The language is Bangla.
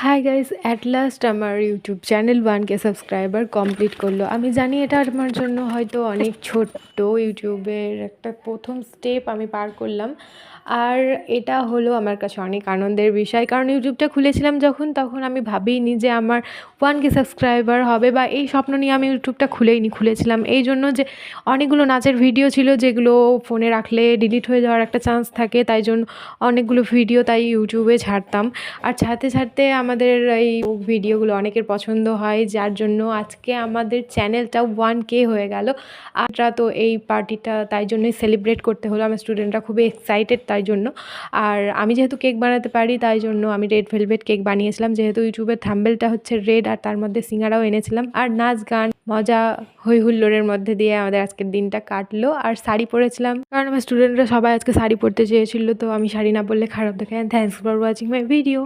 হাই গাইস, অ্যাট লাস্ট আমার YouTube channel 1K subscriber complete করলো। আমি জানি এটা আমার জন্য হয়তো অনেক ছোট্ট, ইউটিউবের একটা প্রথম স্টেপ আমি পার করলাম। আর এটা হলো আমার কাছে অনেক আনন্দের বিষয়, কারণ ইউটিউবটা খুলেছিলাম যখন, তখন আমি ভাবিনি যে আমার 1K সাবস্ক্রাইবার হবে, বা এই স্বপ্ন নিয়ে আমি ইউটিউবটা খুলেছিলাম এই জন্য যে অনেকগুলো নাচের ভিডিও ছিল যেগুলো ফোনে রাখলে ডিলিট হয়ে যাওয়ার একটা চান্স থাকে, তাই জন্য অনেকগুলো ভিডিও তাই ইউটিউবে ছাড়তাম। আর ছাড়তে ছাড়তে আমাদের এই ভিডিওগুলো অনেকের পছন্দ হয়, যার জন্য আজকে আমাদের চ্যানেলটা 1K হয়ে গেল। আমরা তো এই পার্টিটা তাই জন্যই সেলিব্রেট করতে হলো, আমার স্টুডেন্টরা খুবই এক্সাইটেড তাই জন্য। আর আমি যেহেতু কেক বানাতে পারি তাই জন্য আমি রেড ভেলভেট কেক বানিয়েছিলাম, যেহেতু ইউটিউবের থাম্বেলটা হচ্ছে রেড, আর তার মধ্যে সিঙ্গারাও এনেছিলাম। আর নাচ গান মজা হই হুল্লোড়ের মধ্যে দিয়ে আমাদের আজকের দিনটা কাটলো। আর শাড়ি পরেছিলাম, কারণ আমার স্টুডেন্টরা সবাই আজকে শাড়ি পরতে চেয়েছিল, তো আমি শাড়ি না পরলে খারাপ দেখায়। Thanks for watching my video.